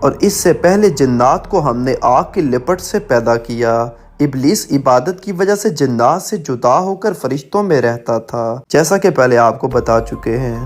اور اس سے پہلے جنات کو ہم نے آگ کی لپٹ سے پیدا کیا۔ ابلیس عبادت کی وجہ سے جنات سے جدا ہو کر فرشتوں میں رہتا تھا، جیسا کہ پہلے آپ کو بتا چکے ہیں۔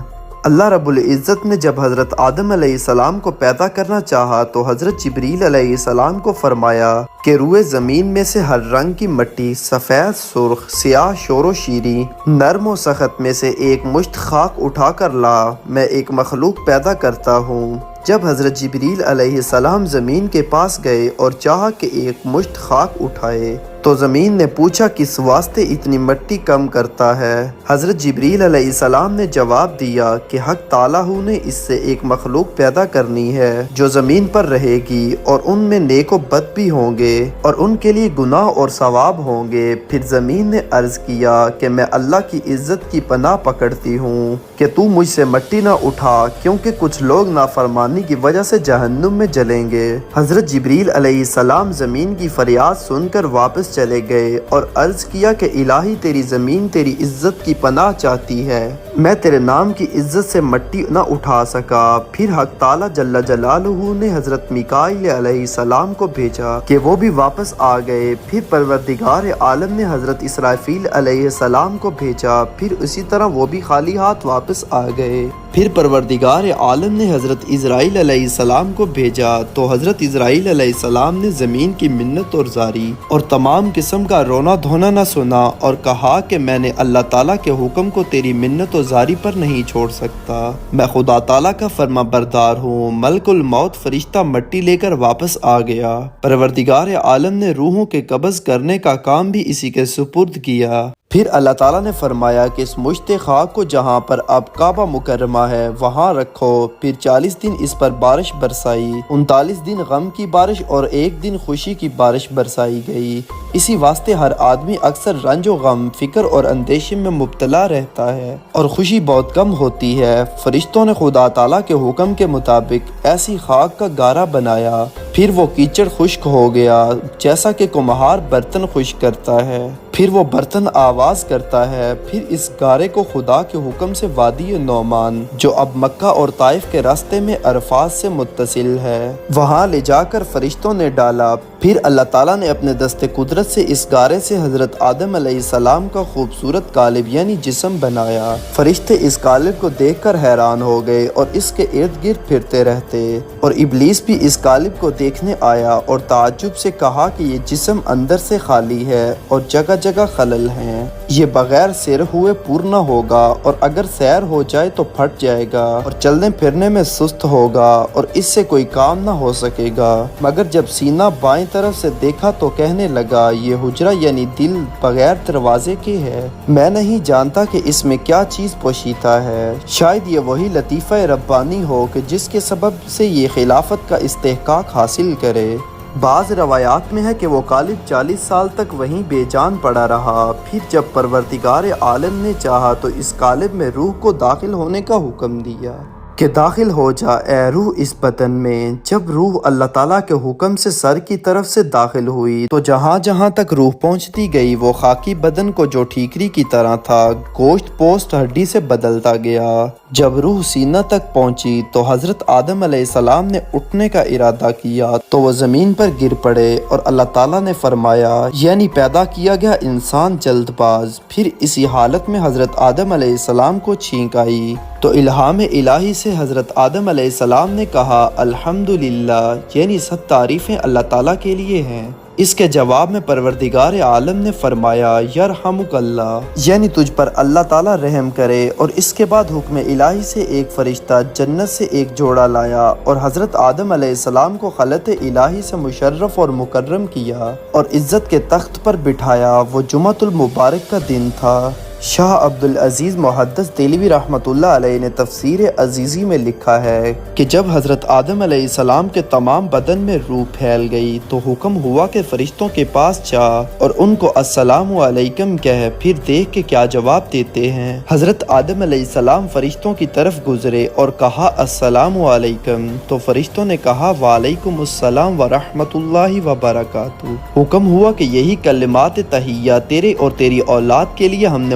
اللہ رب العزت نے جب حضرت آدم علیہ السلام کو پیدا کرنا چاہا تو حضرت جبریل علیہ السلام کو فرمایا کہ روئے زمین میں سے ہر رنگ کی مٹی، سفید، سرخ، سیاہ، شور و شیریں، نرم و سخت میں سے ایک مشت خاک اٹھا کر لا، میں ایک مخلوق پیدا کرتا ہوں۔ جب حضرت جبریل علیہ السلام زمین کے پاس گئے اور چاہا کہ ایک مشت خاک اٹھائے تو زمین نے پوچھا کس واسطے اتنی مٹی کم کرتا ہے؟ حضرت جبریل علیہ السلام نے جواب دیا کہ حق تعالیٰ نے اس سے ایک مخلوق پیدا کرنی ہے جو زمین پر رہے گی، اور ان میں نیک و بد بھی ہوں گے اور ان کے لیے گناہ اور ثواب ہوں گے۔ پھر زمین نے عرض کیا کہ میں اللہ کی عزت کی پناہ پکڑتی ہوں کہ تو مجھ سے مٹی نہ اٹھا، کیونکہ کچھ لوگ نافرمانی کی وجہ سے جہنم میں جلیں گے۔ حضرت جبریل علیہ السلام زمین کی فریاد سن کر واپس چلے گئے اور عرض کیا کہ الہی تیری زمین تیری عزت کی پناہ چاہتی ہے، میں تیرے نام کی عزت سے مٹی نہ اٹھا سکا۔ پھر حق تعالیٰ جل جلالہ نے حضرت میکائیل علیہ السلام کو بھیجا کہ وہ بھی واپس آ گئے۔ پھر پروردگار عالم نے حضرت اسرافیل علیہ السلام کو بھیجا، پھر اسی طرح وہ بھی خالی ہاتھ واپس آ گئے۔ پھر پروردگار عالم نے حضرت اسرائیل علیہ السلام کو بھیجا تو حضرت اسرائیل علیہ السلام نے زمین کی منت اور زاری اور تمام قسم کا رونا دھونا نہ سنا اور کہا کہ میں نے اللہ تعالیٰ کے حکم کو تیری منت و زاری پر نہیں چھوڑ سکتا، میں خدا تعالیٰ کا فرما بردار ہوں۔ ملک الموت فرشتہ مٹی لے کر واپس آ گیا۔ پروردگار عالم نے روحوں کے قبض کرنے کا کام بھی اسی کے سپرد کیا۔ پھر اللہ تعالیٰ نے فرمایا کہ اس مشت خاک کو جہاں پر اب کعبہ مکرمہ ہے وہاں رکھو۔ پھر 40 دن اس پر بارش برسائی، 39 دن غم کی بارش اور 1 دن خوشی کی بارش برسائی گئی۔ اسی واسطے ہر آدمی اکثر رنج و غم، فکر اور اندیشے میں مبتلا رہتا ہے اور خوشی بہت کم ہوتی ہے۔ فرشتوں نے خدا تعالیٰ کے حکم کے مطابق ایسی خاک کا گارا بنایا، پھر وہ کیچڑ خشک ہو گیا جیسا کہ کمہار برتن خشک کرتا ہے، پھر وہ برتن آواز کرتا ہے۔ پھر اس گارے کو خدا کے حکم سے وادی نعمان، جو اب مکہ اور طائف کے راستے میں عرفات سے متصل ہے، وہاں لے جا کر فرشتوں نے ڈالا۔ پھر اللہ تعالیٰ نے اپنے دست قدرت سے اس گارے سے حضرت آدم علیہ السلام کا خوبصورت قالب یعنی جسم بنایا۔ فرشتے اس قالب کو دیکھ کر حیران ہو گئے اور اس کے ارد گرد پھرتے رہتے، اور ابلیس بھی اس قالب کو دیکھنے آیا اور تعجب سے کہا کہ یہ جسم اندر سے خالی ہے اور جگہ جگہ خلل ہیں، یہ بغیر سیر ہوئے پورنا ہوگا، اور اگر سیر ہو جائے تو پھٹ جائے گا اور چلنے پھرنے میں سست ہوگا اور اس سے کوئی کام نہ ہو سکے گا۔ مگر جب سینہ بائیں طرف سے دیکھا تو کہنے لگا یہ حجرہ یعنی دل بغیر دروازے کے ہے، میں نہیں جانتا کہ اس میں کیا چیز پوشیدہ ہے، شاید یہ وہی لطیفہ ربانی ہو کہ جس کے سبب سے یہ خلافت کا استحقاق حاصل کرے۔ بعض روایات میں ہے کہ وہ قالب 40 سال تک وہیں بے جان پڑا رہا۔ پھر جب پروردگار عالم نے چاہا تو اس قالب میں روح کو داخل ہونے کا حکم دیا کہ داخل ہو جا اے روح اس بدن میں۔ جب روح اللہ تعالیٰ کے حکم سے سر کی طرف سے داخل ہوئی تو جہاں جہاں تک روح پہنچتی گئی وہ خاکی بدن کو جو ٹھیکری کی طرح تھا گوشت پوست ہڈی سے بدلتا گیا۔ جب روح سینہ تک پہنچی تو حضرت آدم علیہ السلام نے اٹھنے کا ارادہ کیا تو وہ زمین پر گر پڑے، اور اللہ تعالیٰ نے فرمایا یعنی پیدا کیا گیا انسان جلد باز۔ پھر اسی حالت میں حضرت آدم علیہ السلام کو چھینک آئی تو الہام الہی سے حضرت آدم علیہ السلام نے کہا الحمدللہ، یعنی سب تعریفیں اللہ تعالیٰ کے لیے ہیں۔ اس کے جواب میں پروردگار عالم نے فرمایا یرحمک اللہ، یعنی تجھ پر اللہ تعالیٰ رحم کرے۔ اور اس کے بعد حکم الہی سے ایک فرشتہ جنت سے ایک جوڑا لایا اور حضرت آدم علیہ السلام کو خلعت الہی سے مشرف اور مکرم کیا اور عزت کے تخت پر بٹھایا۔ وہ جمعۃ المبارک کا دن تھا۔ شاہ عبدالعزیز محدث دہلوی رحمۃ اللہ علیہ نے تفسیر عزیزی میں لکھا ہے کہ جب حضرت آدم علیہ السلام کے تمام بدن میں روح پھیل گئی تو حکم ہوا کہ فرشتوں کے پاس جا اور ان کو السلام علیکم کہہ، پھر دیکھ کے کیا جواب دیتے ہیں۔ حضرت آدم علیہ السلام فرشتوں کی طرف گزرے اور کہا السلام علیکم، تو فرشتوں نے کہا وعلیکم السلام ورحمۃ اللہ وبرکاتہ۔ حکم ہوا کہ یہی کلمات تحیہ تیرے اور تیری اولاد کے لیے ہم نے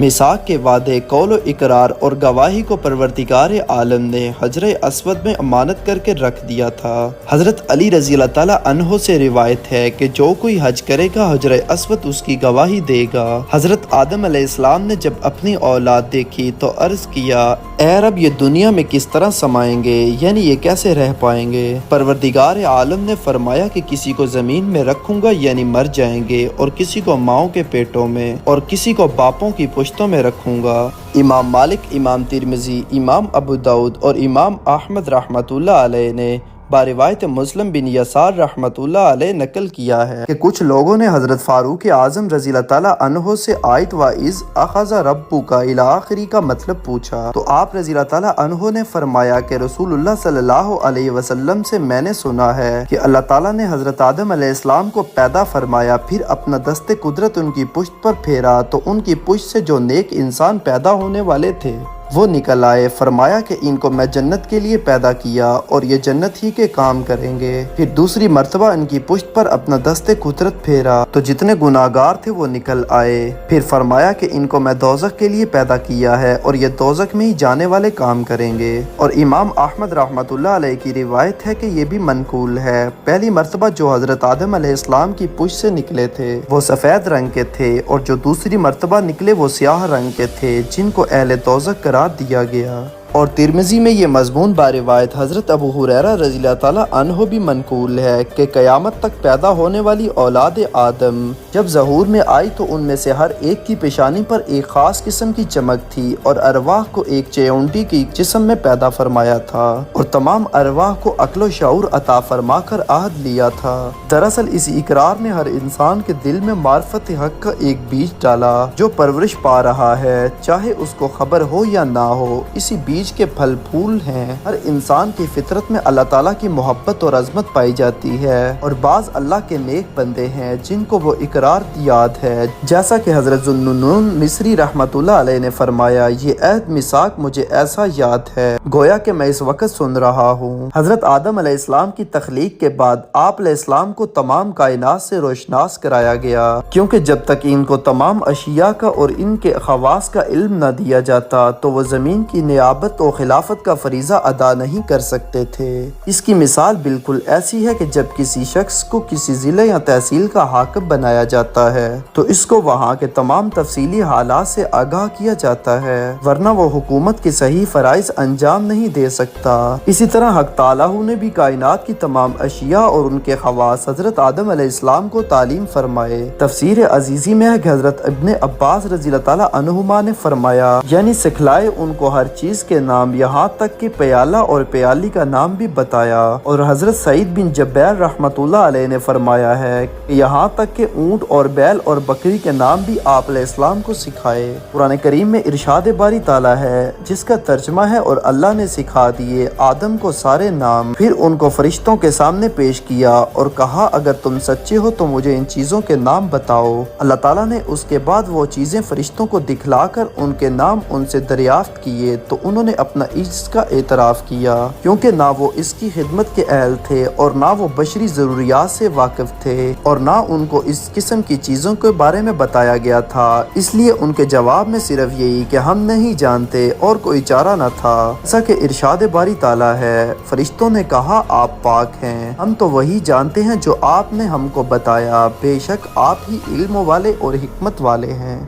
میثاق کے وعدے، قول و اقرار اور گواہی کو پروردگار عالم نے حجر اسود میں امانت کر کے رکھ دیا تھا۔ حضرت علی رضی اللہ تعالیٰ عنہ سے روایت ہے کہ جو کوئی حج کرے گا حجر اسود اس کی گواہی دے گا۔ حضرت آدم علیہ السلام نے جب اپنی اولاد دیکھی تو عرض کیا، اے رب یہ دنیا میں کس طرح سمائیں گے، یعنی یہ کیسے رہ پائیں گے؟ پروردگار عالم نے فرمایا کہ کسی کو زمین میں رکھوں گا یعنی مر جائیں گے، اور کسی کو ماؤں کے پیٹوں میں اور کسی کو باپوں کی پشتوں میں رکھوں گا۔ امام مالک، امام ترمذی، امام ابو داؤد اور امام احمد رحمۃ اللہ علیہ نے باروایت مسلم بن یسار رحمۃ اللہ علیہ نقل کیا ہے کہ کچھ لوگوں نے حضرت فاروق اعظم رضی اللہ تعالیٰ عنہ سے آیت وَإِذْ أَخَذَ رَبُّكَ الی آخری کا مطلب پوچھا تو آپ رضی اللہ تعالیٰ عنہ نے فرمایا کہ رسول اللہ صلی اللہ علیہ وسلم سے میں نے سنا ہے کہ اللہ تعالیٰ نے حضرت آدم علیہ السلام کو پیدا فرمایا، پھر اپنا دست قدرت ان کی پشت پر پھیرا تو ان کی پشت سے جو نیک انسان پیدا ہونے والے تھے وہ نکل آئے۔ فرمایا کہ ان کو میں جنت کے لیے پیدا کیا اور یہ جنت ہی کے کام کریں گے۔ پھر دوسری مرتبہ ان کی پشت پر اپنا دست قدرت پھیرا تو جتنے گناہگار تھے وہ نکل آئے۔ پھر فرمایا کہ ان کو میں دوزخ کے لیے پیدا کیا ہے اور یہ دوزخ میں ہی جانے والے کام کریں گے۔ اور امام احمد رحمۃ اللہ علیہ کی روایت ہے کہ یہ بھی منقول ہے، پہلی مرتبہ جو حضرت آدم علیہ السلام کی پشت سے نکلے تھے وہ سفید رنگ کے تھے، اور جو دوسری مرتبہ نکلے وہ سیاہ رنگ کے تھے، جن کو اہل دوزخ قرار دیا گیا۔ اور ترمذی میں یہ مضمون باروایت حضرت ابو ہریرہ رضی اللہ تعالیٰ عنہ بھی منقول ہے کہ قیامت تک پیدا ہونے والی اولاد آدم جب ظہور میں آئی تو ان میں سے ہر ایک کی پیشانی پر ایک خاص قسم کی چمک تھی، اور ارواح کو ایک چیونٹی کی جسم میں پیدا فرمایا تھا، اور تمام ارواح کو عقل و شعور عطا فرما کر عہد لیا تھا۔ دراصل اس اقرار نے ہر انسان کے دل میں معرفت حق کا ایک بیج ڈالا جو پرورش پا رہا ہے، چاہے اس کو خبر ہو یا نہ ہو۔ اسی بیج کے پھل پھول ہیں۔ ہر انسان کی فطرت میں اللہ تعالیٰ کی محبت اور عظمت پائی جاتی ہے، اور بعض اللہ کے نیک بندے ہیں جن کو وہ اقرار یاد ہے، جیسا کہ حضرت ذوالنون مصری رحمۃ اللہ علیہ نے فرمایا، یہ عہد میثاق مجھے ایسا یاد ہے گویا کہ میں اس وقت سن رہا ہوں۔ حضرت آدم علیہ السلام کی تخلیق کے بعد آپ علیہ السلام کو تمام کائنات سے روشناس کرایا گیا، کیونکہ جب تک ان کو تمام اشیاء کا اور ان کے خواص کا علم نہ دیا جاتا تو وہ زمین کی نیابت و خلافت کا فریضہ ادا نہیں کر سکتے تھے۔ اس کی مثال بالکل ایسی ہے کہ جب کسی شخص کو کسی ضلع یا تحصیل کا حاکم بنایا جاتا ہے تو اس کو وہاں کے تمام تفصیلی حالات سے آگاہ کیا جاتا ہے، ورنہ وہ حکومت کے صحیح فرائض انجام نہیں دے سکتا۔ اسی طرح حق تعالیٰ نے بھی کائنات کی تمام اشیاء اور ان کے خواص حضرت آدم علیہ السلام کو تعلیم فرمائے۔ تفسیر عزیزی میں ہے کہ حضرت ابن عباس رضی اللہ تعالیٰ عنہما نے فرمایا، یعنی سکھلائے ان کو ہر چیز کے نام، یہاں تک کہ پیالہ اور پیالی کا نام بھی بتایا۔ اور حضرت سعید بن جبیر رحمۃ اللہ علیہ نے فرمایا ہے کہ یہاں تک کہ اونٹ اور بیل اور بکری کے نام بھی آپ علیہ السلام کو سکھائے۔ قرآن کریم میں ارشاد باری تعالیٰ ہے جس کا ترجمہ ہے، اور اللہ نے سکھا دیے آدم کو سارے نام، پھر ان کو فرشتوں کے سامنے پیش کیا اور کہا اگر تم سچے ہو تو مجھے ان چیزوں کے نام بتاؤ۔ اللہ تعالیٰ نے اس کے بعد وہ چیزیں فرشتوں کو دکھلا کر ان کے نام ان سے دریافت کیے تو انہوں نے اپنا عجز کا اعتراف کیا، کیونکہ نہ وہ اس کی خدمت کے اہل تھے اور نہ وہ بشری ضروریات سے واقف تھے، اور نہ ان کو اس قسم کی چیزوں کے بارے میں بتایا گیا تھا، اس لیے ان کے جواب میں صرف یہی کہ ہم نہیں جانتے اور کوئی چارہ نہ تھا۔ جیسا کہ ارشاد باری تعالیٰ ہے، فرشتوں نے کہا آپ پاک ہیں، ہم تو وہی جانتے ہیں جو آپ نے ہم کو بتایا، بے شک آپ ہی علم والے اور حکمت والے ہیں۔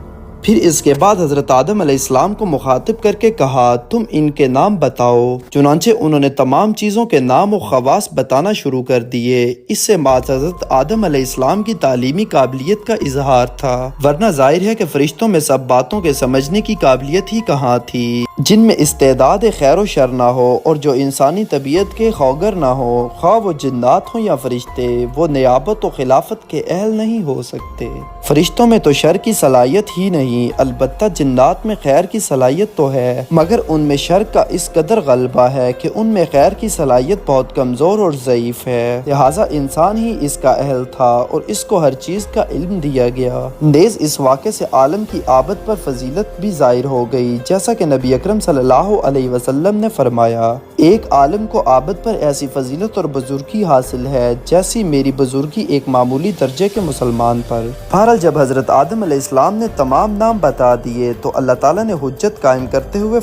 پھر اس کے بعد حضرت آدم علیہ السلام کو مخاطب کر کے کہا تم ان کے نام بتاؤ، چنانچہ انہوں نے تمام چیزوں کے نام و خواص بتانا شروع کر دیے۔ اس سے بعد حضرت آدم علیہ السلام کی تعلیمی قابلیت کا اظہار تھا، ورنہ ظاہر ہے کہ فرشتوں میں سب باتوں کے سمجھنے کی قابلیت ہی کہاں تھی، جن میں استعداد خیر و شر نہ ہو اور جو انسانی طبیعت کے خوگر نہ ہو، خواہ وہ جنات ہوں یا فرشتے، وہ نیابت و خلافت کے اہل نہیں ہو سکتے۔ فرشتوں میں تو شر کی صلاحیت ہی نہیں، البتہ جنات میں خیر کی صلاحیت تو ہے، مگر ان میں شر کا اس قدر غلبہ ہے کہ ان میں خیر کی صلاحیت بہت کمزور اور ضعیف ہے، لہٰذا انسان ہی اس کا اہل تھا اور اس کو ہر چیز کا علم دیا گیا۔ نیز اس واقعے سے عالم کی آبد پر فضیلت بھی ظاہر ہو گئی، جیسا کہ نبی اکرم صلی اللہ علیہ وسلم نے فرمایا ایک عالم کو عابد پر ایسی فضیلت اور بزرگی حاصل ہے جیسی میری بزرگی ایک معمولی درجے کے مسلمان پر۔ بہرحال جب حضرت آدم علیہ السلام نے تمام نام بتا دیے تو اللہ تعالیٰ نے حجت قائم کرتے ہوئے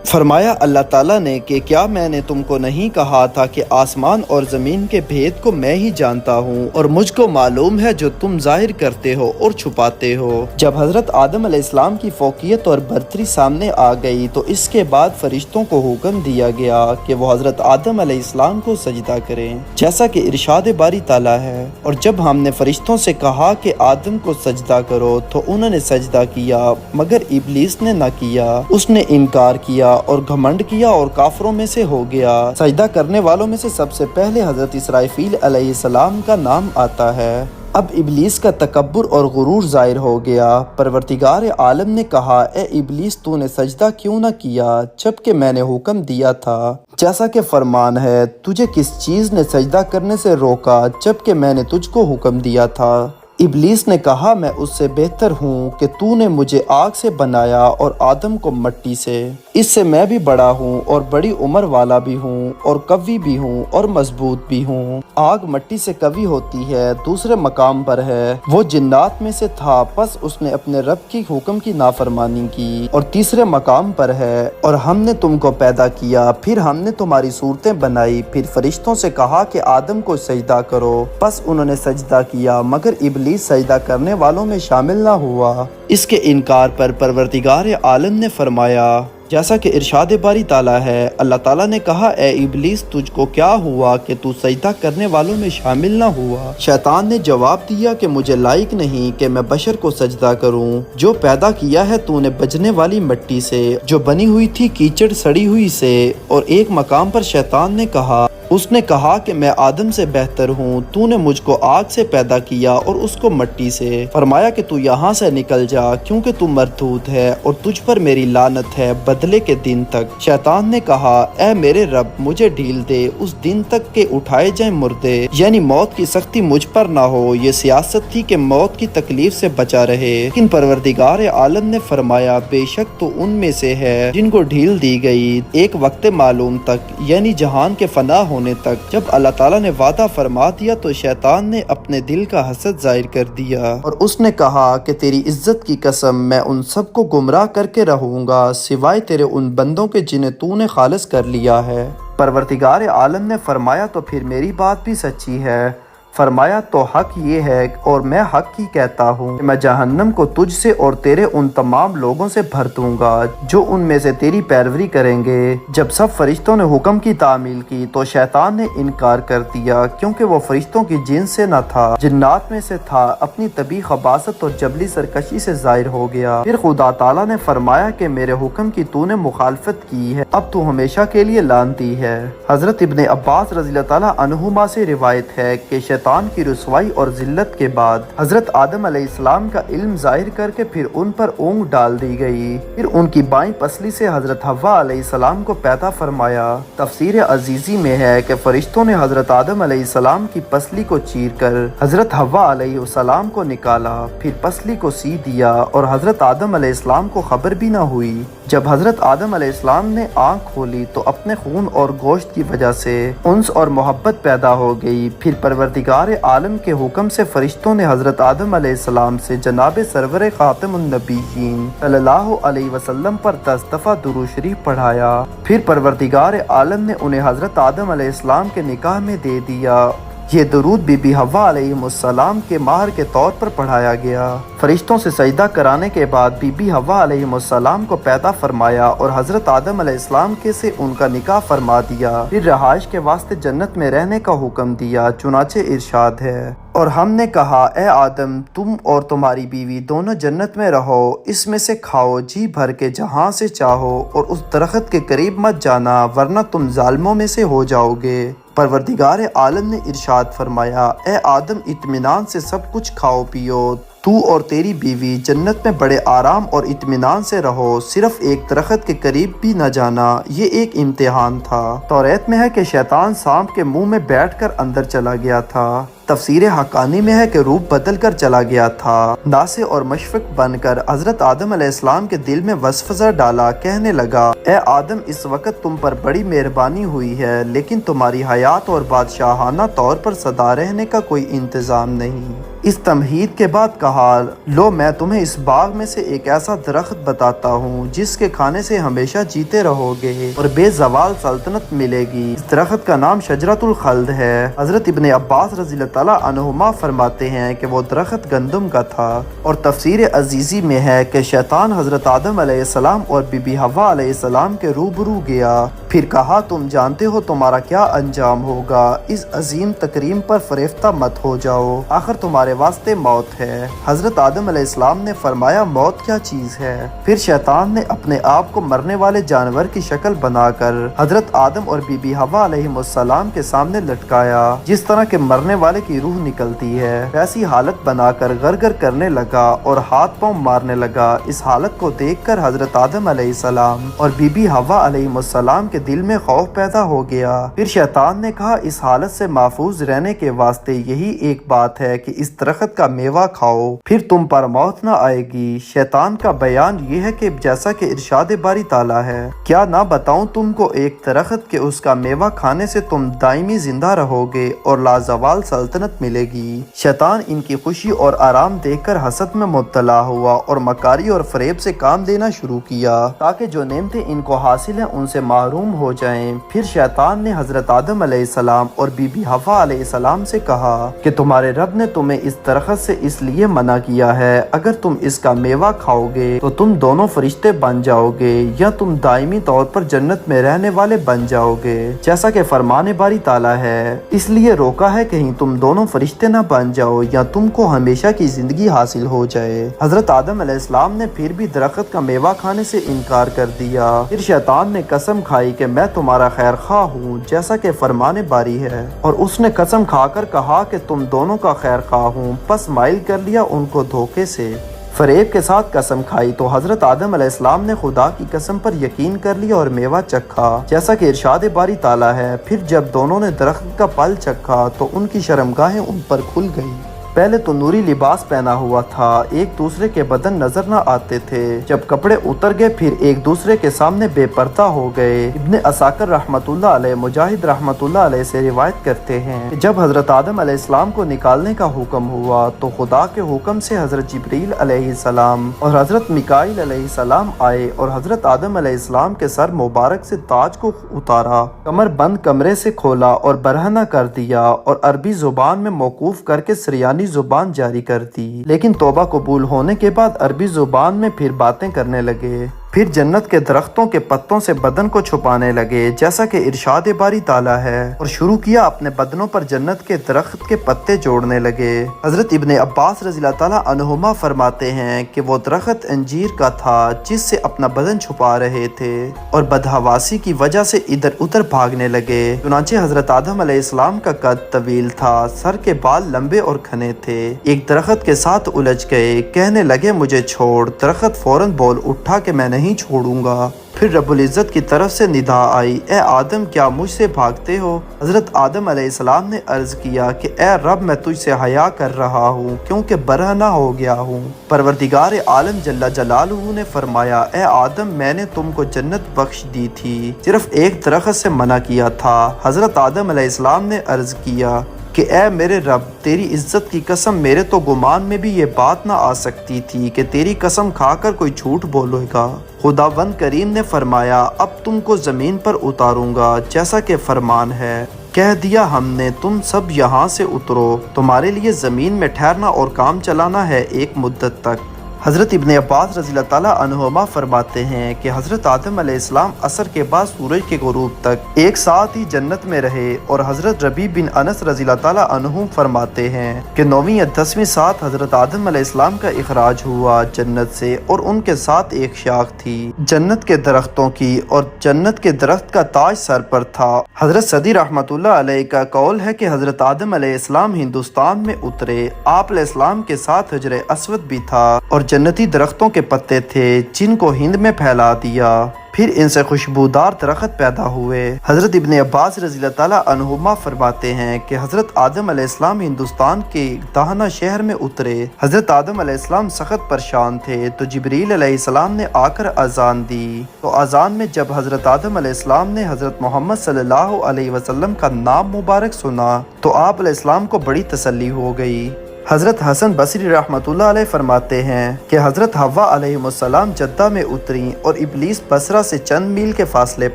فرمایا اللہ تعالیٰ نے کہ کیا میں نے تم کو نہیں کہا تھا کہ آسمان اور زمین کے بھید کو میں ہی جانتا ہوں اور مجھ کو معلوم ہے جو تم ظاہر کرتے ہو اور چھپاتے ہو۔ جب حضرت آدم علیہ السلام کی فوقیت اور برتری سامنے آ گئی تو اس کے بعد فرشتوں کو حکم دیا گیا کہ وہ حضرت آدم علیہ السلام کو سجدہ کریں، جیسا کہ ارشاد باری تعالیٰ ہے۔ اور جب ہم نے فرشتوں سے کہا کہ آدم کو سجدہ کرو تو انہوں نے سجدہ کیا، مگر ابلیس نے نہ کیا۔ اس نے انکار کیا اور گھمنڈ کیا اور کافروں میں سے ہو گیا۔ سجدہ کرنے والوں میں سے سب سے پہلے حضرت اسرافیل علیہ السلام کا نام آتا ہے۔ اب ابلیس کا تکبر اور غرور ظاہر ہو گیا۔ پروردگار عالم نے کہا، اے ابلیس تو نے سجدہ کیوں نہ کیا جبکہ میں نے حکم دیا تھا؟ جیسا کہ فرمان ہے، تجھے کس چیز نے سجدہ کرنے سے روکا جبکہ میں نے تجھ کو حکم دیا تھا؟ ابلیس نے کہا، میں اس سے بہتر ہوں کہ تو نے مجھے آگ سے بنایا اور آدم کو مٹی سے۔ اس سے میں بھی بڑا ہوں اور بڑی عمر والا بھی ہوں اور قوی بھی ہوں اور مضبوط بھی ہوں۔ آگ مٹی سے قوی ہوتی ہے، دوسرے مقام پر ہے وہ جنات میں سے تھا، پس اس نے اپنے رب کی حکم کی نافرمانی کی، اور تیسرے مقام پر ہے اور ہم نے تم کو پیدا کیا، پھر ہم نے تمہاری صورتیں بنائی، پھر فرشتوں سے کہا کہ آدم کو سجدہ کرو، پس انہوں نے سجدہ کیا، مگر ابلیس سجدہ کرنے والوں میں شامل نہ ہوا۔ اس کے انکار پر پروردگار عالم نے فرمایا، جیسا کہ ارشاد باری تعالیٰ ہے، اللہ تعالیٰ نے کہا، اے ابلیس تجھ کو کیا ہوا کہ تو سجدہ کرنے والوں میں شامل نہ ہوا؟ شیطان نے جواب دیا کہ مجھے لائق نہیں کہ میں بشر کو سجدہ کروں جو پیدا کیا ہے تو نے بجنے والی مٹی سے، جو بنی ہوئی تھی کیچڑ سڑی ہوئی سے۔ اور ایک مقام پر شیطان نے کہا، اس نے کہا کہ میں آدم سے بہتر ہوں، تو نے مجھ کو آگ سے پیدا کیا اور اس کو مٹی سے۔ فرمایا کہ تو یہاں سے نکل جا کیونکہ تو مردود ہے اور تجھ پر میری لعنت ہے بدلے کے دن تک۔ شیطان نے کہا، اے میرے رب مجھے ڈھیل دے اس دن تک کہ اٹھائے جائیں مردے، یعنی موت کی سختی مجھ پر نہ ہو۔ یہ سیاست تھی کہ موت کی تکلیف سے بچا رہے، لیکن پروردگار عالم نے فرمایا، بے شک تو ان میں سے ہے جن کو ڈھیل دی گئی ایک وقت معلوم تک، یعنی جہان کے فنا ہونے تک۔ جب اللہ تعالیٰ نے وعدہ فرما دیا تو شیطان نے اپنے دل کا حسد ظاہر کر دیا اور اس نے کہا کہ تیری عزت کی قسم میں ان سب کو گمراہ کر کے رہوں گا سوائے تیرے ان بندوں کے جنہیں تو نے خالص کر لیا ہے۔ پروردگار عالم نے فرمایا، تو پھر میری بات بھی سچی ہے۔ فرمایا، تو حق یہ ہے اور میں حق ہی کہتا ہوں کہ میں جہنم کو تجھ سے اور تیرے ان تمام لوگوں سے بھر دوں گا جو ان میں سے تیری پیروی کریں گے۔ جب سب فرشتوں نے حکم کی تعمیل کی تو شیطان نے انکار کر دیا کیونکہ وہ فرشتوں کی جنس سے نہ تھا، جنات میں سے تھا، اپنی طبی خباثت اور جبلی سرکشی سے ظاہر ہو گیا۔ پھر خدا تعالیٰ نے فرمایا کہ میرے حکم کی تو نے مخالفت کی ہے، اب تو ہمیشہ کے لیے لعنتی ہے۔ حضرت ابن عباس رضی اللہ تعالیٰ عنہما سے روایت ہے کہ شیطان کی رسوائی اور ذلت کے بعد حضرت آدم علیہ السلام کا علم ظاہر کر کے پھر ان پر اونگ ڈال دی گئی، پھر ان کی بائیں پسلی سے حضرت حوا علیہ السلام کو پیدا فرمایا۔ تفسیر عزیزی میں ہے کہ فرشتوں نے حضرت آدم علیہ السلام کی پسلی کو چیر کر حضرت حوا علیہ السلام کو نکالا، پھر پسلی کو سی دیا اور حضرت آدم علیہ السلام کو خبر بھی نہ ہوئی۔ جب حضرت آدم علیہ السلام نے آنکھ کھولی تو اپنے خون اور گوشت کی وجہ سے انس اور محبت پیدا ہو گئی۔ پھر پروردگار عالم کے حکم سے فرشتوں نے حضرت آدم علیہ السلام سے جناب سرور خاتم النبیین صلی اللہ علیہ وسلم پر 10 دفعہ درود شریف پڑھایا۔ پھر پروردگار عالم نے انہیں حضرت آدم علیہ السلام کے نکاح میں دے دیا۔ یہ درود بی بی حوا علیہ السلام کے مہر کے طور پر پڑھایا گیا۔ فرشتوں سے سجدہ کرانے کے بعد بی بی حوا علیہ السلام کو پیدا فرمایا اور حضرت آدم علیہ السلام کے سے ان کا نکاح فرما دیا، پھر رہائش کے واسطے جنت میں رہنے کا حکم دیا، چنانچہ ارشاد ہے، اور ہم نے کہا، اے آدم تم اور تمہاری بیوی دونوں جنت میں رہو، اس میں سے کھاؤ جی بھر کے جہاں سے چاہو، اور اس درخت کے قریب مت جانا ورنہ تم ظالموں میں سے ہو جاؤ گے۔ پروردگار عالم نے ارشاد فرمایا، اے آدم اطمینان سے سب کچھ کھاؤ پیو، تو اور تیری بیوی جنت میں بڑے آرام اور اطمینان سے رہو، صرف ایک درخت کے قریب بھی نہ جانا، یہ ایک امتحان تھا۔ توریت میں ہے کہ شیطان سانپ کے منہ میں بیٹھ کر اندر چلا گیا تھا۔ تفسیر حقانی میں ہے کہ روح بدل کر چلا گیا تھا۔ ناصح اور مشفق بن کر حضرت آدم علیہ السلام کے دل میں وسوسہ ڈالا، کہنے لگا، اے آدم، اس وقت تم پر بڑی مہربانی ہوئی ہے، لیکن تمہاری حیات اور بادشاہانہ طور پر سدا رہنے کا کوئی انتظام نہیں۔ اس تمہید کے بعد کہا، لو میں تمہیں اس باغ میں سے ایک ایسا درخت بتاتا ہوں جس کے کھانے سے ہمیشہ جیتے رہو گے اور بے زوال سلطنت ملے گی۔ اس درخت کا نام شجرۃ الخلد ہے۔ حضرت ابن عباس رضی اللہ تعالیٰ عنہما فرماتے ہیں کہ وہ درخت گندم کا تھا، اور تفسیر عزیزی میں ہے کہ شیطان حضرت آدم علیہ السلام اور بی بی حوا علیہ السلام کے روبرو گیا، پھر کہا، تم جانتے ہو تمہارا کیا انجام ہوگا، اس عظیم تکریم پر فریفتہ مت ہو جاؤ، آخر تمہارے واسطے موت ہے۔ حضرت آدم علیہ السلام نے فرمایا، موت کیا چیز ہے؟ پھر شیطان نے اپنے آپ کو مرنے والے جانور کی شکل بنا کر حضرت آدم اور بی بی حوا علیہ السلام کے سامنے لٹکایا، جس طرح کہ مرنے والے کی روح نکلتی ہے، ویسی حالت بنا کر غرغر کرنے لگا اور ہاتھ پاؤں مارنے لگا۔ اس حالت کو دیکھ کر حضرت آدم علیہ السلام اور بی بی حوا علیہ السلام کے دل میں خوف پیدا ہو گیا۔ پھر شیطان نے کہا، اس حالت سے محفوظ رہنے کے واسطے یہی ایک بات ہے کہ اس درخت کا میوہ کھاؤ، پھر تم پر موت نہ آئے گی۔ شیطان کا بیان یہ ہے کہ جیسا کہ ارشاد باری تعالیٰ ہے، کیا نہ بتاؤں تم کو ایک درخت کے اس کا میوہ کھانے سے تم دائمی زندہ رہو گے اور لازوال سلطنت ملے گی۔ شیطان ان کی خوشی اور آرام دیکھ کر حسد میں مبتلا ہوا اور مکاری اور فریب سے کام دینا شروع کیا تاکہ جو نعمتیں ان کو حاصل ہیں ان سے محروم ہو جائیں۔ پھر شیطان نے حضرت آدم علیہ السلام اور بی بی حوا علیہ السلام سے کہا کہ تمہارے رب نے تمہیں اس درخت سے اس لیے منع کیا ہے، اگر تم اس کا میوہ کھاؤ گے تو تم دونوں فرشتے بن جاؤ گے یا تم دائمی طور پر جنت میں رہنے والے بن جاؤ گے، جیسا کہ فرمان باری تعالیٰ ہے، اس لیے روکا ہے کہیں تم دونوں فرشتے نہ بن جاؤ یا تم کو ہمیشہ کی زندگی حاصل ہو جائے۔ حضرت آدم علیہ السلام نے پھر بھی درخت کا میوہ کھانے سے انکار کر دیا۔ پھر شیطان نے قسم کھائی کہ میں تمہارا خیر خواہ ہوں، جیسا کہ فرمان باری ہے، اور اس نے قسم کھا کر کہا کہ تم دونوں کا خیر خواہ ہوں، پس مائل کر لیا ان کو دھوکے سے۔ فریب کے ساتھ قسم کھائی تو حضرت آدم علیہ السلام نے خدا کی قسم پر یقین کر لیا اور میوہ چکھا، جیسا کہ ارشاد باری تعالیٰ ہے۔ پھر جب دونوں نے درخت کا پھل چکھا تو ان کی شرمگاہیں ان پر کھل گئی۔ پہلے تو نوری لباس پہنا ہوا تھا، ایک دوسرے کے بدن نظر نہ آتے تھے، جب کپڑے اتر گئے پھر ایک دوسرے کے سامنے بے پردہ ہو گئے۔ ابن عساکر رحمۃ اللہ علیہ، مجاہد رحمۃ اللہ علیہ سے روایت کرتے ہیں کہ جب حضرت آدم علیہ السلام کو نکالنے کا حکم ہوا تو خدا کے حکم سے حضرت جبریل علیہ السلام اور حضرت میکائیل علیہ السلام آئے اور حضرت آدم علیہ السلام کے سر مبارک سے تاج کو اتارا، کمر بند کمرے سے کھولا اور برہنہ کر دیا اور عربی زبان میں موقوف کر کے سریانی زبان جاری کر دی، لیکن توبہ قبول ہونے کے بعد عربی زبان میں پھر باتیں کرنے لگے۔ پھر جنت کے درختوں کے پتوں سے بدن کو چھپانے لگے، جیسا کہ ارشاد باری تعالیٰ ہے، اور شروع کیا اپنے بدنوں پر جنت کے درخت کے پتے جوڑنے لگے۔ حضرت ابن عباس رضی اللہ تعالیٰ عنہما فرماتے ہیں کہ وہ درخت انجیر کا تھا جس سے اپنا بدن چھپا رہے تھے اور بدحواسی کی وجہ سے ادھر ادھر بھاگنے لگے۔ چنانچہ حضرت آدم علیہ السلام کا قد طویل تھا، سر کے بال لمبے اور گھنے تھے، ایک درخت کے ساتھ الجھ گئے، کہنے لگے مجھے چھوڑ۔ درخت فوراً بول اٹھا کہ میں نہیں چھوڑوں گا۔ پھر رب العزت کی طرف سے ندا آئی، اے آدم کیا مجھ سے بھاگتے ہو؟ حضرت آدم علیہ السلام نے عرض کیا کہ اے رب میں تجھ سے حیا کر رہا ہوں کیونکہ برہنہ ہو گیا ہوں۔ پروردگار عالم جل جلالہ نے فرمایا، اے آدم میں نے تم کو جنت بخش دی تھی، صرف ایک درخت سے منع کیا تھا۔ حضرت آدم علیہ السلام نے عرض کیا کہ اے میرے رب تیری عزت کی قسم، میرے تو گمان میں بھی یہ بات نہ آ سکتی تھی کہ تیری قسم کھا کر کوئی جھوٹ بولے گا۔ خداوند کریم نے فرمایا، اب تم کو زمین پر اتاروں گا جیسا کہ فرمان ہے۔ کہہ دیا ہم نے تم سب یہاں سے اترو، تمہارے لیے زمین میں ٹھہرنا اور کام چلانا ہے ایک مدت تک۔ حضرت ابن عباس رضی اللہ تعالیٰ عنہما فرماتے ہیں کہ حضرت آدم علیہ السلام عصر کے بعد سورج کے غروب تک ایک ساتھ ہی جنت میں رہے، اور حضرت ربیع بن انس رضی اللہ تعالیٰ عنہ فرماتے ہیں کہ 9ویں یا 10ویں ساتھ حضرت آدم علیہ السلام کا اخراج ہوا جنت سے، اور ان کے ساتھ ایک شاخ تھی جنت کے درختوں کی، اور جنت کے درخت کا تاج سر پر تھا۔ حضرت صدی رحمۃ اللہ علیہ کا قول ہے کہ حضرت آدم علیہ السلام ہندوستان میں اترے، آپ علیہ السلام کے ساتھ حجر اسود بھی تھا اور جنتی درختوں کے پتے تھے جن کو ہند میں پھیلا دیا۔ پھر ان سے خوشبودار درخت پیدا ہوئے۔ حضرت ابن عباس رضی اللہ تعالیٰ عنہما فرماتے ہیں کہ حضرت آدم علیہ السلام ہندوستان کے دہنا شہر میں اترے۔ حضرت آدم علیہ السلام سخت پریشان تھے تو جبریل علیہ السلام نے آ کر اذان دی، تو اذان میں جب حضرت آدم علیہ السلام نے حضرت محمد صلی اللہ علیہ وسلم کا نام مبارک سنا تو آپ علیہ السلام کو بڑی تسلی ہو گئی۔ حضرت حسن بصری رحمۃ اللہ علیہ فرماتے ہیں کہ حضرت حوا علیہ السلام جدہ میں اتریں اور ابلیس بصرہ سے چند میل کے فاصلے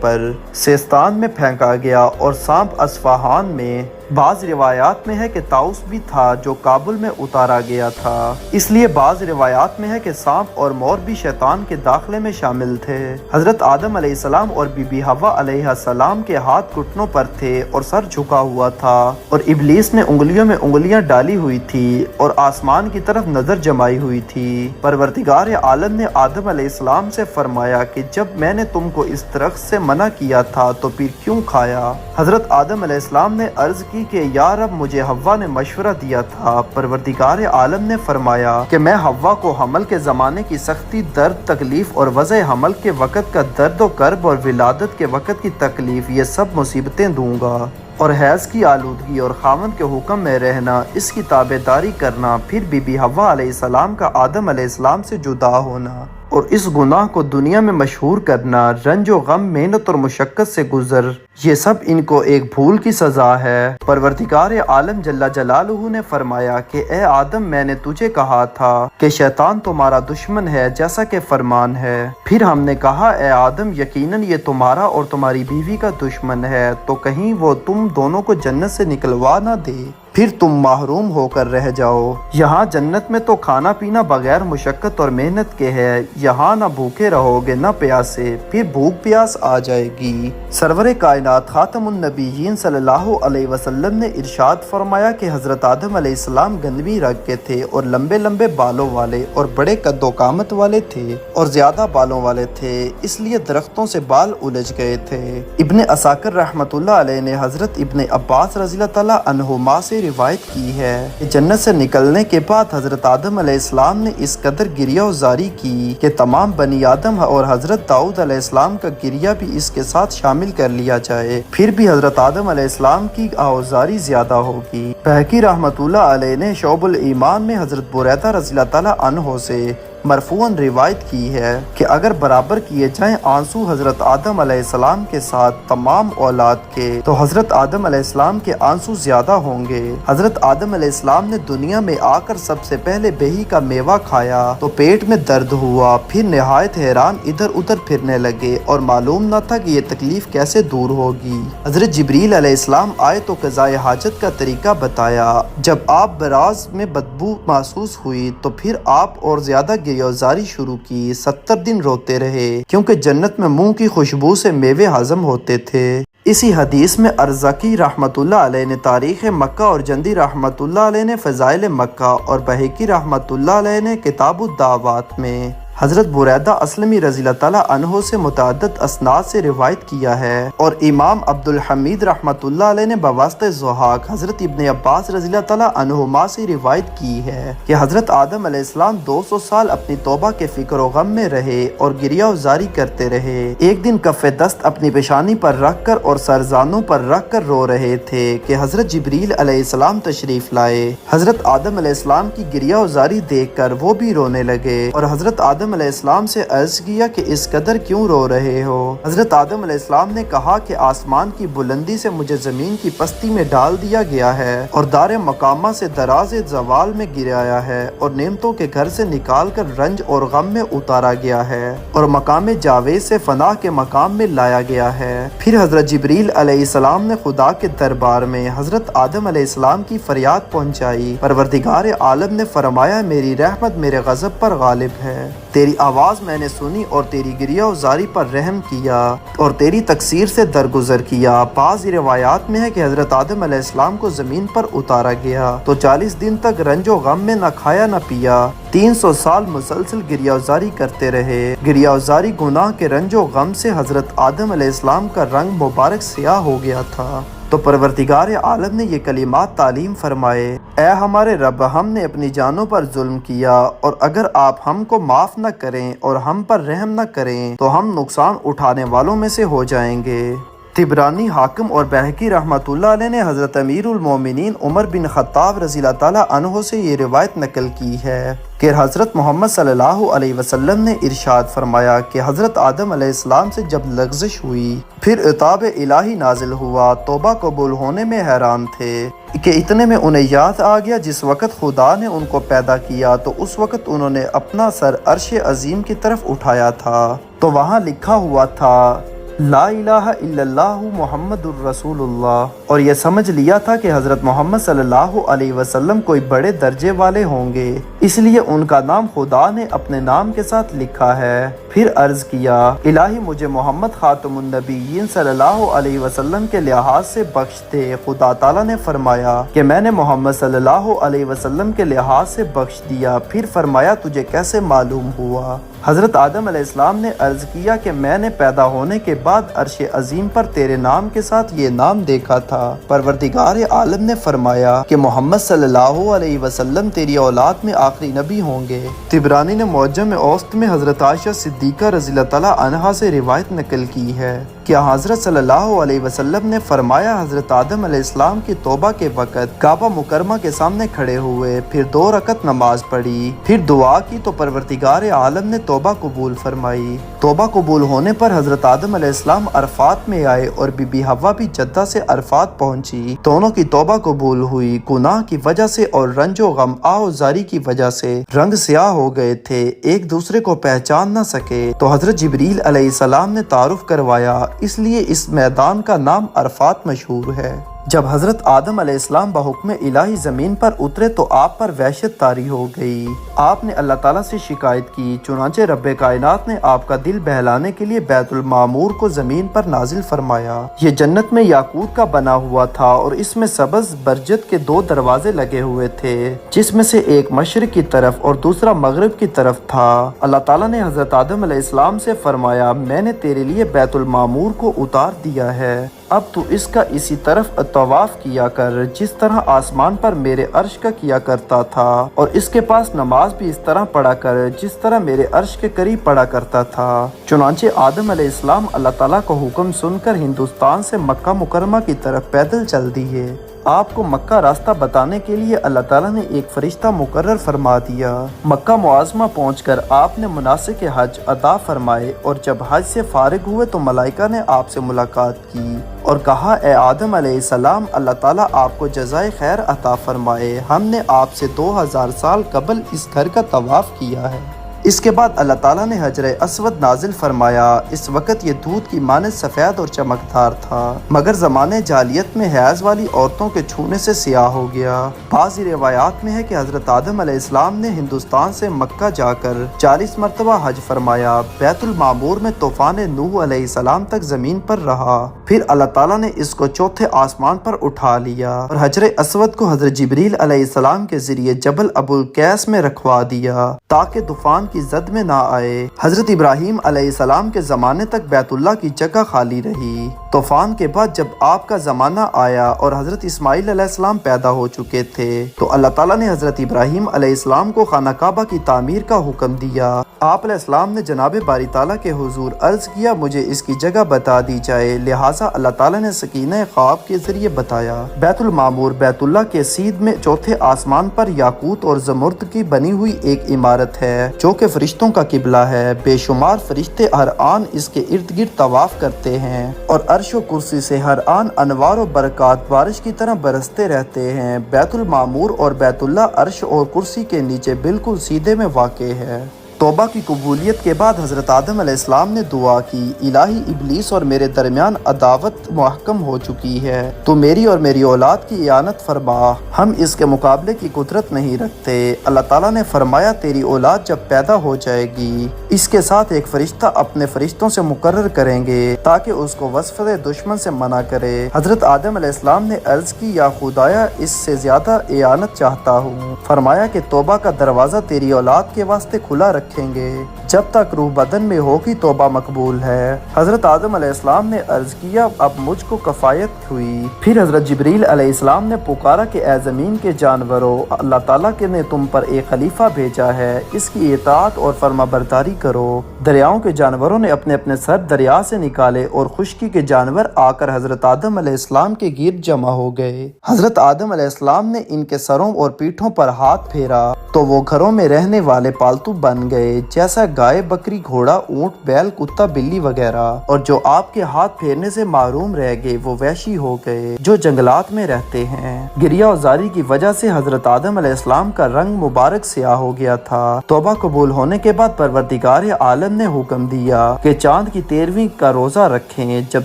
پر سیستان میں پھینکا گیا اور سانپ اصفہان میں، بعض روایات میں ہے کہ طاؤس بھی تھا جو کابل میں اتارا گیا تھا، اس لیے بعض روایات میں ہے کہ سانپ اور مور بھی شیطان کے داخلے میں شامل تھے۔ حضرت آدم علیہ السلام اور بی بی حوا علیہ السلام کے ہاتھ گھٹنوں پر تھے اور سر جھکا ہوا تھا، اور ابلیس نے انگلیوں میں انگلیاں ڈالی ہوئی تھی اور آسمان کی طرف نظر جمائی ہوئی تھی۔ پروردگار عالم نے آدم علیہ السلام سے فرمایا کہ جب میں نے تم کو اس درخت سے منع کیا تھا تو پھر کیوں کھایا؟ حضرت آدم علیہ السلام نے عرض کی کہ یا رب مجھے حوا نے مشورہ دیا تھا۔ پروردگار عالم نے فرمایا کہ میں حوا کو حمل کے زمانے کی سختی، درد، تکلیف اور وضع حمل کے وقت کا درد و کرب اور ولادت کے وقت کی تکلیف، یہ سب مصیبتیں دوں گا، اور حیض کی آلودگی اور خاوند کے حکم میں رہنا، اس کی تابعداری کرنا، پھر بی بی حوا علیہ السلام کا آدم علیہ السلام سے جدا ہونا اور اس گناہ کو دنیا میں مشہور کرنا، رنج و غم، محنت اور مشقت سے گزر، یہ سب ان کو ایک بھول کی سزا ہے۔ پروردگار عالم جل جلالہ نے فرمایا کہ اے آدم، میں نے تجھے کہا تھا کہ شیطان تمہارا دشمن ہے جیسا کہ فرمان ہے۔ پھر ہم نے کہا اے آدم، یقیناً یہ تمہارا اور تمہاری بیوی کا دشمن ہے، تو کہیں وہ تم دونوں کو جنت سے نکلوا نہ دے، پھر تم محروم ہو کر رہ جاؤ۔ یہاں جنت میں تو کھانا پینا بغیر مشقت اور محنت کے ہے، یہاں نہ بھوکے رہو گے نہ پیاسے، پھر بھوک پیاس آ جائے گی۔ سرور کائنات خاتم النبیین صلی اللہ علیہ وسلم نے ارشاد فرمایا کہ حضرت آدم علیہ السلام گندمی رگ کے تھے اور لمبے لمبے بالوں والے اور بڑے قد و قامت والے تھے اور زیادہ بالوں والے تھے، اس لیے درختوں سے بال الجھ گئے تھے۔ ابن عساکر رحمۃ اللہ علیہ نے حضرت ابن عباس رضی اللہ تعالیٰ عنہما سے روایت کی ہے کہ جنت سے نکلنے کے بعد حضرت آدم علیہ السلام نے اس قدر گریہ وزاری کی کہ تمام بنی آدم اور حضرت داؤد علیہ السلام کا گریہ بھی اس کے ساتھ شامل کر لیا جائے، پھر بھی حضرت آدم علیہ السلام کی آوازاری زیادہ ہوگی۔ بہقی رحمۃ اللہ علیہ نے شعب الایمان میں حضرت بریدہ رضی اللہ تعالیٰ عنہ سے مرفوعاً روایت کی ہے کہ اگر برابر کیے جائیں آنسو حضرت آدم علیہ السلام کے ساتھ تمام اولاد کے تو حضرت آدم علیہ السلام کے آنسو زیادہ ہوں گے۔ حضرت آدم علیہ السلام نے دنیا میں آ کر سب سے پہلے بیہی کا میوہ کھایا تو پیٹ میں درد ہوا، پھر نہایت حیران ادھر ادھر پھرنے لگے اور معلوم نہ تھا کہ یہ تکلیف کیسے دور ہوگی۔ حضرت جبریل علیہ السلام آئے تو قضاء حاجت کا طریقہ بتایا، جب آپ براز میں بدبو محسوس ہوئی تو پھر آپ اور زیادہ گریہوزاری شروع کی، 70 دن روتے رہے کیونکہ جنت میں منہ کی خوشبو سے میوے ہضم ہوتے تھے۔ اسی حدیث میں ارزقی رحمۃ اللہ علیہ نے تاریخ مکہ اور جندی رحمۃ اللہ علیہ نے فضائل مکہ اور بہقی رحمۃ اللہ علیہ نے کتاب الدعوات میں حضرت بریدہ اسلمی رضی اللہ تعالیٰ عنہ سے متعدد اسناد سے روایت کیا ہے، اور امام عبد الحمید رحمۃ اللہ علیہ نے بواسطہ ضحاک حضرت ابن عباس رضی اللہ تعالیٰ عنہما سے روایت کی ہے کہ حضرت آدم علیہ السلام 200 سال اپنی توبہ کے فکر و غم میں رہے اور گریہ وزاری کرتے رہے۔ ایک دن کف دست اپنی پیشانی پر رکھ کر اور سرزانوں پر رکھ کر رو رہے تھے کہ حضرت جبریل علیہ السلام تشریف لائے۔ حضرت آدم علیہ السلام کی گریہ وزاری دیکھ کر وہ بھی رونے لگے اور حضرت آدم علیہ السلام سے عرض کیا کہ اس قدر کیوں رو رہے ہو؟ حضرت آدم علیہ السلام نے کہا کہ آسمان کی بلندی سے مجھے زمین کی پستی میں ڈال دیا گیا ہے اور دار مقامہ سے دراز زوال میں گرایا ہے اور نعمتوں کے گھر سے نکال کر رنج اور غم میں اتارا گیا ہے اور مقام جاوید سے فنا کے مقام میں لایا گیا ہے۔ پھر حضرت جبریل علیہ السلام نے خدا کے دربار میں حضرت آدم علیہ السلام کی فریاد پہنچائی۔ پروردگار عالم نے فرمایا میری رحمت میرے غضب پر غالب ہے، تیری آواز میں نے سنی اور تیری گریہ وزاری پر رحم کیا اور تیری تقصیر سے درگزر کیا۔ بعض روایات میں ہے کہ حضرت آدم علیہ السلام کو زمین پر اتارا گیا تو 40 دن تک رنج و غم میں نہ کھایا نہ پیا، 300 سال مسلسل گریہ وزاری کرتے رہے۔ گریہ وزاری گناہ کے رنج و غم سے حضرت آدم علیہ السلام کا رنگ مبارک سیاہ ہو گیا تھا۔ تو پروردگار عالم نے یہ کلمات تعلیم فرمائے: اے ہمارے رب، ہم نے اپنی جانوں پر ظلم کیا، اور اگر آپ ہم کو معاف نہ کریں اور ہم پر رحم نہ کریں تو ہم نقصان اٹھانے والوں میں سے ہو جائیں گے۔ طبرانی، حاکم اور بہقی رحمۃ اللہ علیہ نے حضرت امیر المومنین عمر بن خطاب رضی اللہ تعالیٰ عنہ سے یہ روایت نقل کی ہے کہ حضرت محمد صلی اللہ علیہ وسلم نے ارشاد فرمایا کہ حضرت آدم علیہ السلام سے جب لغزش ہوئی، پھر عتاب الہی نازل ہوا، توبہ قبول ہونے میں حیران تھے کہ اتنے میں انہیں یاد آ گیا جس وقت خدا نے ان کو پیدا کیا تو اس وقت انہوں نے اپنا سر عرش عظیم کی طرف اٹھایا تھا، تو وہاں لکھا ہوا تھا لا الہ الا اللہ محمد الرسول اللہ، اور یہ سمجھ لیا تھا کہ حضرت محمد صلی اللہ علیہ وسلم کوئی بڑے درجے والے ہوں گے، اس لیے ان کا نام خدا نے اپنے نام کے ساتھ لکھا ہے۔ پھر عرض کیا: الہی مجھے محمد خاتم النبیین صلی اللہ علیہ وسلم کے لحاظ سے بخش دے۔ خدا تعالیٰ نے فرمایا کہ میں نے محمد صلی اللہ علیہ وسلم کے لحاظ سے بخش دیا۔ پھر فرمایا: تجھے کیسے معلوم ہوا؟ حضرت آدم علیہ السلام نے عرض کیا کہ میں نے پیدا ہونے کے بعد عرش عظیم پر تیرے نام کے ساتھ یہ نام دیکھا تھا۔ پروردگار عالم نے فرمایا کہ محمد صلی اللہ علیہ وسلم تیری اولاد میں آخری نبی ہوں گے۔ طبرانی نے معجم اوسط میں حضرت عائشہ صدیقہ رضی اللہ تعالیٰ عنہا سے روایت نقل کی ہے کہ حضرت صلی اللہ علیہ وسلم نے فرمایا: حضرت آدم علیہ السلام کی توبہ کے وقت کعبہ مکرمہ کے سامنے کھڑے ہوئے، پھر 2 رکعت نماز پڑھی، پھر دعا کی تو پروردگار عالم نے توبہ قبول فرمائی۔ توبہ قبول ہونے پر حضرت آدم علیہ السلام عرفات میں آئے اور بی بی حوا بھی جدہ سے عرفات پہنچی۔ دونوں کی توبہ قبول ہوئی۔ گناہ کی وجہ سے اور رنج و غم آوزاری کی وجہ سے رنگ سیاہ ہو گئے تھے، ایک دوسرے کو پہچان نہ سکے، تو حضرت جبریل علیہ السلام نے تعارف کروایا، اس لیے اس میدان کا نام عرفات مشہور ہے۔ جب حضرت آدم علیہ السلام بحکم الہی زمین پر اترے تو آپ پر وحشت طاری ہو گئی۔ آپ نے اللہ تعالیٰ سے شکایت کی، چنانچہ رب کائنات نے آپ کا دل بہلانے کے لیے بیت المعمور کو زمین پر نازل فرمایا۔ یہ جنت میں یاقوت کا بنا ہوا تھا اور اس میں سبز برجت کے 2 دروازے لگے ہوئے تھے، جس میں سے ایک مشرق کی طرف اور دوسرا مغرب کی طرف تھا۔ اللہ تعالیٰ نے حضرت آدم علیہ السلام سے فرمایا: میں نے تیرے لیے بیت المعمور کو اتار دیا ہے، اب تو اس کا اسی طرف طواف کیا کر جس طرح آسمان پر میرے عرش کا کیا کرتا تھا، اور اس کے پاس نماز بھی اس طرح پڑھا کر جس طرح میرے عرش کے قریب پڑھا کرتا تھا۔ چنانچہ آدم علیہ السلام اللہ تعالیٰ کو حکم سن کر ہندوستان سے مکہ مکرمہ کی طرف پیدل چل دیے۔ آپ کو مکہ راستہ بتانے کے لیے اللہ تعالیٰ نے ایک فرشتہ مقرر فرما دیا۔ مکہ معظمہ پہنچ کر آپ نے مناسک حج ادا فرمائے، اور جب حج سے فارغ ہوئے تو ملائکہ نے آپ سے ملاقات کی اور کہا: اے آدم علیہ السلام، اللہ تعالیٰ آپ کو جزائے خیر عطا فرمائے، ہم نے آپ سے 2000 سال قبل اس گھر کا طواف کیا ہے۔ اس کے بعد اللہ تعالیٰ نے حجر اسود نازل فرمایا۔ اس وقت یہ دودھ کی مانند سفید اور چمکدار تھا، مگر زمانے جاہلیت میں حیض والی عورتوں کے چھونے سے سیاہ ہو گیا۔ بعض روایات میں ہے کہ حضرت آدم علیہ السلام نے ہندوستان سے مکہ جا کر 40 مرتبہ حج فرمایا۔ بیت المعمور میں طوفان نوح علیہ السلام تک زمین پر رہا، پھر اللہ تعالیٰ نے اس کو چوتھے آسمان پر اٹھا لیا اور حجر اسود کو حضرت جبریل علیہ السلام کے ذریعے جبل ابو القیس میں رکھوا دیا تاکہ طوفان کی زد میں نہ آئے۔ حضرت ابراہیم علیہ السلام کے زمانے تک بیت اللہ کی جگہ خالی رہی۔ طوفان کے بعد جب آپ کا زمانہ آیا اور حضرت اسماعیل علیہ السلام پیدا ہو چکے تھے تو اللہ تعالیٰ نے حضرت ابراہیم علیہ السلام کو خانہ کعبہ کی تعمیر کا حکم دیا۔ آپ علیہ السلام نے جناب باری تعالیٰ کے حضور عرض کیا: مجھے اس کی جگہ بتا دی جائے، لہٰذا اللہ تعالیٰ نے سکینہ خواب کے ذریعے بتایا۔ بیت المعمور بیت اللہ کے سیدھ میں چوتھے آسمان پر یاقوت اور زمرد کی بنی ہوئی ایک عمارت ہے جو کہ فرشتوں کا قبلہ ہے۔ بے شمار فرشتے ہر آن اس کے ارد گرد طواف کرتے ہیں اور عرش و کرسی سے ہر آن انوار و برکات بارش کی طرح برستے رہتے ہیں۔ بیت المعمور اور بیت اللہ عرش اور کرسی کے نیچے بالکل سیدھے میں واقع ہے۔ توبہ کی قبولیت کے بعد حضرت آدم علیہ السلام نے دعا کی: الہی ابلیس اور میرے درمیان عداوت محکم ہو چکی ہے، تو میری اور میری اولاد کی اعانت فرما، ہم اس کے مقابلے کی قدرت نہیں رکھتے۔ اللہ تعالیٰ نے فرمایا: تیری اولاد جب پیدا ہو جائے گی اس کے ساتھ ایک فرشتہ اپنے فرشتوں سے مقرر کریں گے تاکہ اس کو وصف دشمن سے منع کرے۔ حضرت آدم علیہ السلام نے عرض کی: یا خدایا، اس سے زیادہ اعانت چاہتا ہوں۔ فرمایا کہ توبہ کا دروازہ تیری اولاد کے واسطے کھلا رکھ رکھیں گے جب تک روح بدن میں ہوگی توبہ مقبول ہے۔ حضرت آدم علیہ السلام نے عرض کیا اب مجھ کو کفایت ہوئی۔ پھر حضرت جبریل علیہ السلام نے پکارا کہ اے زمین کے جانوروں، اللہ تعالیٰ کے نے تم پر ایک خلیفہ بھیجا ہے، اس کی اطاعت اور فرما برداری کرو۔ دریاؤں کے جانوروں نے اپنے اپنے سر دریا سے نکالے اور خشکی کے جانور آ کر حضرت آدم علیہ السلام کے گرد جمع ہو گئے۔ حضرت آدم علیہ السلام نے ان کے سروں اور پیٹھوں پر ہاتھ پھیرا تو وہ گھروں میں رہنے والے پالتو بن گئے، جیسا گائے، بکری، گھوڑا، اونٹ، بیل، کتا، بلی وغیرہ، اور جو آپ کے ہاتھ پھیرنے سے محروم رہ گئے وہ وحشی ہو گئے جو جنگلات میں رہتے ہیں۔ گریہ و زاری کی وجہ سے حضرت آدم علیہ السلام کا رنگ مبارک سیاہ ہو گیا تھا۔ توبہ قبول ہونے کے بعد پروردگار عالم نے حکم دیا کہ چاند کی 13ویں کا روزہ رکھیں۔ جب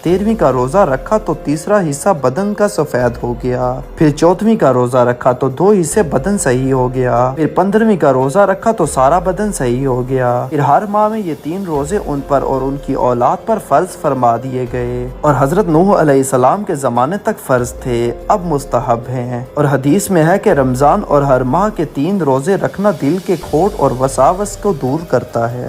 13ویں کا روزہ رکھا تو تیسرا حصہ بدن کا سفید ہو گیا، پھر 14ویں کا روزہ رکھا تو 2 حصے بدن صحیح ہو گیا، پھر 15ویں کا روزہ رکھا تو سارا بدن صحیح ہو گیا۔ پھر ہر ماہ میں یہ 3 روزے ان پر اور ان کی اولاد پر فرض فرما دیے گئے، اور حضرت نوح علیہ السلام کے زمانے تک فرض تھے، اب مستحب ہیں۔ اور حدیث میں ہے کہ رمضان اور ہر ماہ کے 3 روزے رکھنا دل کے کھوٹ اور وساوس کو دور کرتا ہے۔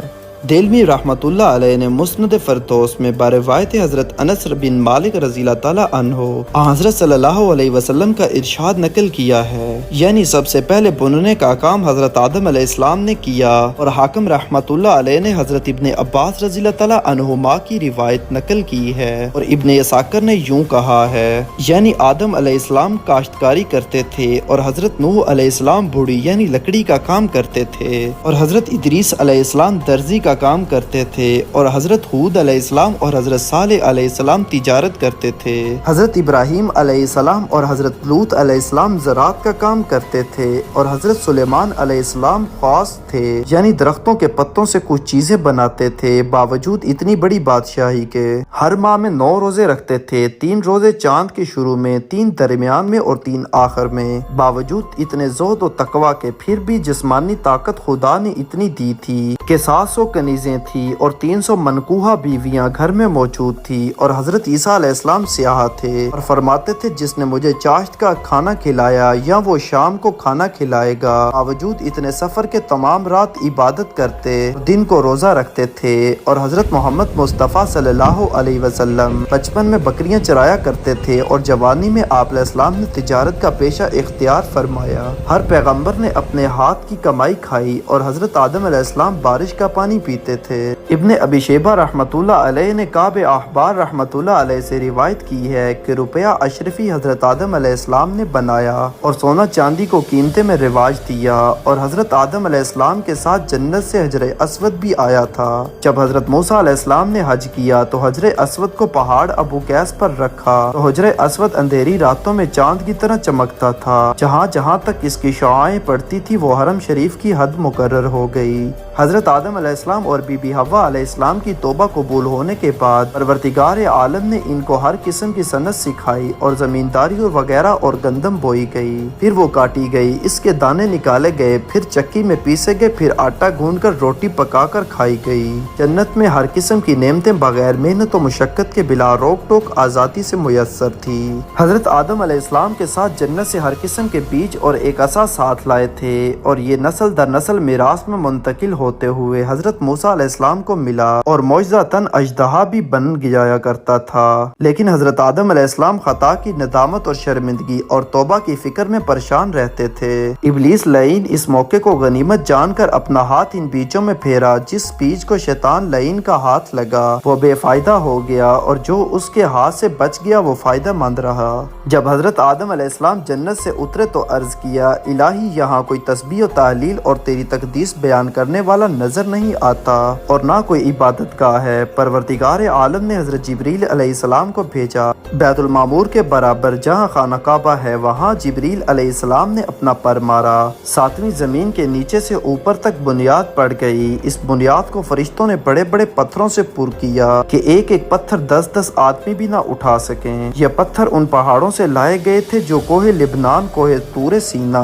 دہلوی رحمۃ اللہ علیہ نے مسند فردوس میں بروایت حضرت انس بن مالک رضی اللہ تعالیٰ عنہ حضرت صلی اللہ علیہ وسلم کا ارشاد نقل کیا ہے، یعنی سب سے پہلے بننے کا کام حضرت آدم علیہ السلام نے کیا، اور حاکم رحمۃ اللہ علیہ نے حضرت ابن عباس رضی اللہ تعالیٰ عنہما کی روایت نقل کی ہے، اور ابن اساکر نے یوں کہا ہے، یعنی آدم علیہ السلام کاشتکاری کرتے تھے اور حضرت نوح علیہ السلام بھوڑی یعنی لکڑی کا کام کرتے تھے، اور حضرت ادریس علیہ السلام درزی کا کام کرتے تھے، اور حضرت ہود علیہ السلام اور حضرت صالح علیہ السلام تجارت کرتے تھے، حضرت ابراہیم علیہ السلام اور حضرت لوط علیہ السلام زراعت کا کام کرتے تھے، اور حضرت سلیمان علیہ السلام خواص تھے یعنی درختوں کے پتوں سے کچھ چیزیں بناتے تھے، باوجود اتنی بڑی بادشاہی کے ہر ماہ میں 9 روزے رکھتے تھے، 3 روزے چاند کے شروع میں، 3 درمیان میں اور 3 آخر میں، باوجود اتنے زہد و تقوی کے پھر بھی جسمانی طاقت خدا نے اتنی دی تھی کہ 700 کنیزیں تھیں اور 300 منکوحہ بیویاں گھر میں موجود تھی، اور حضرت عیسیٰ علیہ السلام سیاہ تھے اور فرماتے تھے جس نے مجھے چاشت کا کھانا کھلایا یا وہ شام کو کھانا کھلائے گا۔ باوجود اتنے سفر کے تمام رات عبادت کرتے، دن کو روزہ رکھتے تھے، اور حضرت محمد مصطفیٰ صلی اللہ علیہ وسلم بچپن میں بکریاں چرایا کرتے تھے، اور جوانی میں آپ علیہ السلام نے تجارت کا پیشہ اختیار فرمایا۔ ہر پیغمبر نے اپنے ہاتھ کی کمائی کھائی، اور حضرت آدم علیہ السلام بارش کا پانی پیتے تھے۔ ابن ابی شیبہ رحمۃ اللہ علیہ نے کعب احبار رحمۃ اللہ علیہ سے روایت کی ہے کہ روپیہ اشرفی حضرت آدم علیہ السلام نے بنایا اور سونا چاندی کو قیمتے میں رواج دیا، اور حضرت آدم علیہ السلام کے ساتھ جنت سے حجر اسود بھی آیا تھا۔ جب حضرت موسیٰ علیہ السلام نے حج کیا تو حجر اسود کو پہاڑ ابو قیس پر رکھا تو حجر اسود اندھیری راتوں میں چاند کی طرح چمکتا تھا، جہاں جہاں تک اس کی شعاعیں پڑتی تھی وہ حرم شریف کی حد مقرر ہو گئی۔ حضرت آدم علیہ السلام اور بی بی حوا علیہ السلام کی توبہ قبول ہونے کے بعد پروردگار عالم نے ان کو ہر قسم کی صنعت سکھائی، اور زمینداری اور وغیرہ اور گندم بوئی گئی، پھر وہ کاٹی گئی، اس کے دانے نکالے گئے، پھر چکی میں پیسے گئے، پھر آٹا گھون کر روٹی پکا کر کھائی گئی۔ جنت میں ہر قسم کی نعمتیں بغیر محنت و مشقت کے بلا روک ٹوک آزادی سے میسر تھی۔ حضرت آدم علیہ السلام کے ساتھ جنت سے ہر قسم کے بیج اور ایک عصا ساتھ لائے تھے، اور یہ نسل در نسل میراث میں منتقل ہوتے ہوئے حضرت موسیٰ علیہ السلام کو ملا، اور معجزاتاً اژدہا بھی بن جایا کرتا تھا، لیکن حضرت آدم علیہ السلام خطا کی ندامت اور شرمندگی اور توبہ کی فکر میں پریشان رہتے تھے۔ ابلیس لعین اس موقع کو غنیمت جان کر اپنا ہاتھ ان بیجوں میں پھیرا، جس بیج کو شیطان لعین کا ہاتھ لگا وہ بے فائدہ ہو گیا، اور جو اس کے ہاتھ سے بچ گیا وہ فائدہ مند رہا۔ جب حضرت آدم علیہ السلام جنت سے اترے تو عرض کیا، الہی یہاں کوئی تسبیح و تحلیل اور تیری تقدیس بیان کرنے والا نظر نہیں آتا، اور نہ کوئی عبادت گاہ ہے۔ پروردگار عالم نے حضرت جبریل علیہ السلام کو بھیجا، بیت المعمور کے برابر جہاں خانہ کعبہ ہے وہاں جبریل علیہ السلام نے اپنا پر مارا، 7ویں زمین کے نیچے سے اوپر تک بنیاد پڑ گئی۔ اس بنیاد کو فرشتوں نے بڑے بڑے پتھروں سے پر کیا کہ ایک ایک پتھر 10 آدمی بھی نہ اٹھا سکیں۔ یہ پتھر ان پہاڑوں سے لائے گئے تھے جو کوہ لبنان، کوہ طور سینا،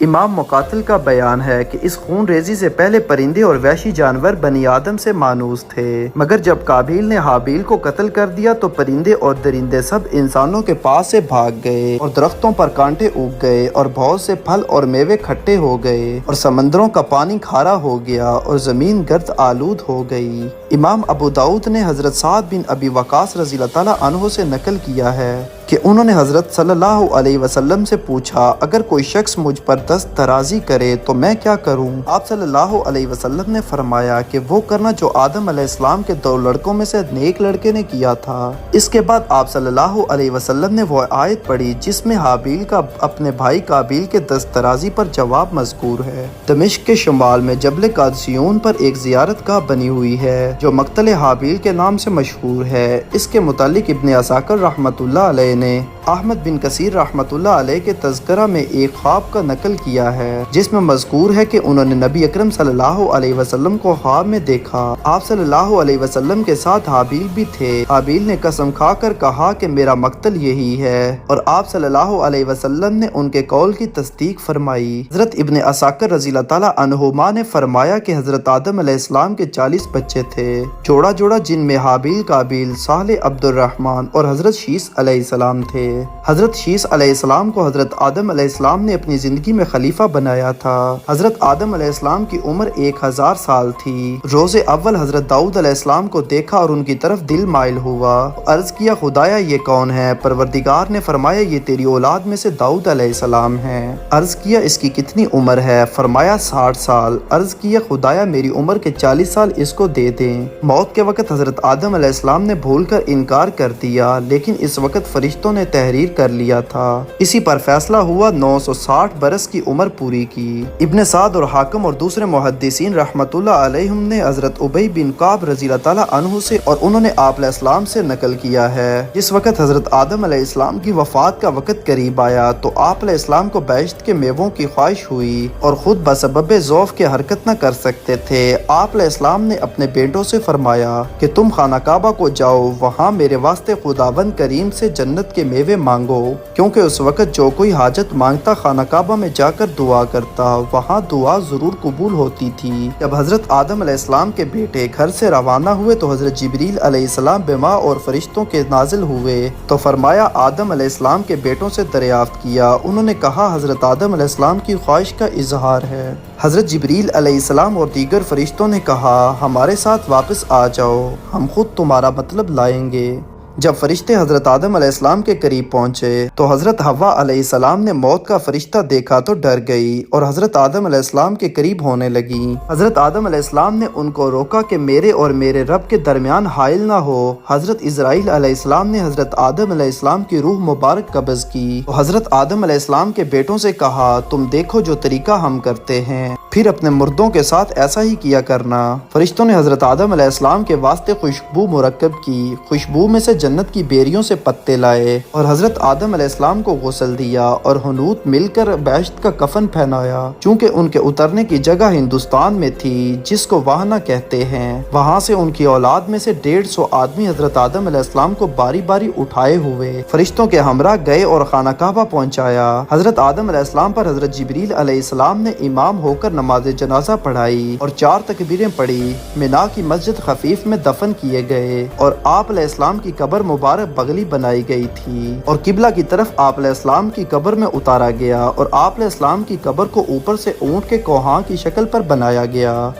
امام مقاتل کا بیان ہے کہ اس خون ریزی سے پہلے پرندے اور وحشی جانور بنی آدم سے مانوس تھے، مگر جب قابیل نے حابیل کو قتل کر دیا تو پرندے اور درندے سب انسانوں کے پاس سے بھاگ گئے اور درختوں پر کانٹے اگ گئے اور بہت سے پھل اور میوے کھٹے ہو گئے اور سمندروں کا پانی کھارا ہو گیا اور زمین گرد آلود ہو گئی۔ امام ابو داؤد نے حضرت سعد بن ابی وقاص رضی اللہ تعالیٰ عنہ سے نقل کیا ہے کہ انہوں نے حضرت صلی اللہ علیہ وسلم سے پوچھا، اگر کوئی شخص مجھ پر دست درازی کرے تو میں کیا کروں؟ آپ صلی اللہ علیہ وسلم نے فرمایا کہ وہ کرنا جو آدم علیہ السلام کے 2 لڑکوں میں سے نیک لڑکے نے کیا تھا۔ اس کے بعد آپ صلی اللہ علیہ وسلم نے وہ آیت پڑھی جس میں حابیل کا اپنے بھائی قابیل کے دست درازی پر جواب مذکور ہے۔ دمشق کے شمال میں جبل قادسیون پر ایک زیارت گاہ بنی ہوئی ہے جو مقتل حابیل کے نام سے مشہور ہے۔ اس کے متعلق ابن عساکر رحمۃ اللہ علیہ نے احمد بن کثیر رحمۃ اللہ علیہ کے تذکرہ میں ایک خواب کا نقل کیا ہے جس میں مذکور ہے کہ انہوں نے نبی اکرم صلی اللہ علیہ وسلم کو خواب میں دیکھا۔ آپ صلی اللہ علیہ وسلم کے ساتھ حابیل بھی تھے۔ حابیل نے قسم کھا کر کہا کہ میرا مقتل یہی ہے، اور آپ صلی اللہ علیہ وسلم نے ان کے قول کی تصدیق فرمائی۔ حضرت ابن عساکر رضی اللہ تعالیٰ عنہما نے فرمایا کہ حضرت آدم علیہ السلام کے 40 بچے تھے، جوڑا جوڑا، جن میں حابیل، قابیل، صالح، عبد الرحمن اور حضرت شیث علیہ السلام تھے۔ حضرت شیث علیہ السلام کو حضرت آدم علیہ السلام نے اپنی زندگی میں خلیفہ بنایا تھا۔ حضرت آدم علیہ السلام کی عمر 1000 سال تھی۔ روز اول حضرت داؤد علیہ السلام کو دیکھا اور ان کی طرف دل مائل ہوا۔ عرض کیا، خدایا یہ کون ہے؟ پروردگار نے فرمایا، یہ تیری اولاد میں سے داؤد علیہ السلام ہے۔ عرض کیا، اس کی کتنی عمر ہے؟ فرمایا 60 سال۔ عرض کیا، خدایا میری عمر کے 40 سال اس کو دے دیں۔ موت کے وقت حضرت آدم علیہ السلام نے بھول کر انکار کر دیا، لیکن اس وقت فرشتوں نے تحریر کر لیا تھا۔ اسی پر فیصلہ ہوا 960 برس کی عمر پوری کی۔ ابن سعد اور حاکم اور دوسرے محدثین رحمت اللہ علیہم نے حضرت ابی بن کعب رضی اللہ تعالیٰ عنہ سے اور انہوں نے آپ علیہ السلام سے نقل کیا ہے، جس وقت حضرت آدم علیہ السلام کی وفات کا وقت قریب آیا تو آپ علیہ السلام کو بہشت کے میووں کی خواہش ہوئی اور خود بسبب ذوف کے حرکت نہ کر سکتے تھے۔ آپ علیہ السلام نے اپنے بیٹوں سے فرمایا کہ تم خانہ کعبہ کو جاؤ، وہاں میرے واسطے خداوند کریم سے جنت کے میوے مانگو، کیونکہ اس وقت جو کوئی حاجت مانگتا خانہ کعبہ میں جا کر دعا کرتا، وہاں دعا ضرور قبول ہوتی تھی۔ جب حضرت آدم علیہ السلام کے بیٹے گھر سے روانہ ہوئے تو حضرت جبریل علیہ السلام بے ماء اور فرشتوں کے نازل ہوئے تو فرمایا، آدم علیہ السلام کے بیٹوں سے دریافت کیا۔ انہوں نے کہا، حضرت آدم علیہ السلام کی خواہش کا اظہار ہے۔ حضرت جبریل علیہ السلام اور دیگر فرشتوں نے کہا، ہمارے ساتھ واپس آ جاؤ، ہم خود تمہارا مطلب لائیں گے۔ جب فرشتے حضرت آدم علیہ السلام کے قریب پہنچے تو حضرت حوا علیہ السلام نے موت کا فرشتہ دیکھا تو ڈر گئی اور حضرت آدم علیہ السلام کے قریب ہونے لگی۔ حضرت آدم علیہ السلام نے ان کو روکا کہ میرے اور میرے رب کے درمیان حائل نہ ہو۔ حضرت اسرائیل علیہ السلام نے حضرت آدم علیہ السلام کی روح مبارک قبض کی تو حضرت آدم علیہ السلام کے بیٹوں سے کہا، تم دیکھو جو طریقہ ہم کرتے ہیں، پھر اپنے مردوں کے ساتھ ایسا ہی کیا کرنا۔ فرشتوں نے حضرت آدم علیہ السلام کے واسطے خوشبو مرکب کی، خوشبو میں سے جنت کی بیریوں سے پتے لائے اور حضرت آدم علیہ السلام کو غسل دیا اور حنوط مل کر بہشت کا کفن پہنایا، چونکہ ان کے اترنے کی جگہ ہندوستان میں تھی جس کو واہنا کہتے ہیں۔ وہاں سے ان کی اولاد میں سے 150 آدمی حضرت آدم علیہ السلام کو باری باری اٹھائے ہوئے فرشتوں کے ہمراہ گئے اور خانہ کعبہ پہنچایا۔ حضرت آدم علیہ السلام پر حضرت جبریل علیہ السلام نے امام ہو کر نماز جنازہ پڑھائی اور 4 تکبیریں پڑھی۔ منا کی مسجد خفیف میں دفن کیے گئے اور آپ علیہ السلام کی قبر مبارک بغلی بنائی گئی تھی اور قبلہ کی طرف آپ علیہ السلام کی قبر میں اتارا گیا اور آپ علیہ السلام کی قبر کو اوپر سے اونٹ کے کوہاں کی شکل پر بنایا گیا۔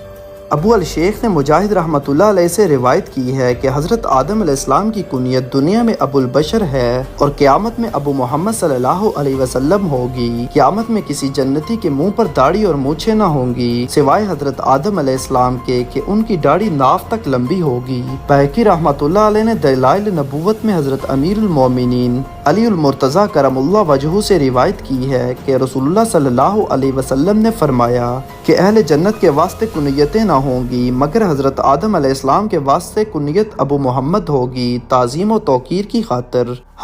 ابو الشیخ نے مجاہد رحمۃ اللہ علیہ سے روایت کی ہے کہ حضرت آدم علیہ السلام کی کنیت دنیا میں ابو البشر ہے اور قیامت میں ابو محمد صلی اللہ علیہ وسلم ہوگی۔ قیامت میں کسی جنتی کے منہ پر داڑھی اور مونچھیں نہ ہوں گی سوائے حضرت آدم علیہ السلام کے کہ ان کی داڑھی ناف تک لمبی ہوگی۔ بہقی رحمۃ اللہ علیہ نے دلائل نبوت میں حضرت امیر المومنین علی المرتضیٰ کرم اللہ وجہہ سے روایت کی ہے کہ رسول اللہ صلی اللہ علیہ وسلم نے فرمایا کہ اہل جنت کے واسطے کنیتیں نہ ہوں گی مگر حضرت آدم علیہ السلام کے واسطے کنیت ابو محمد ہوگی، تعظیم و توقیر کی خاطر۔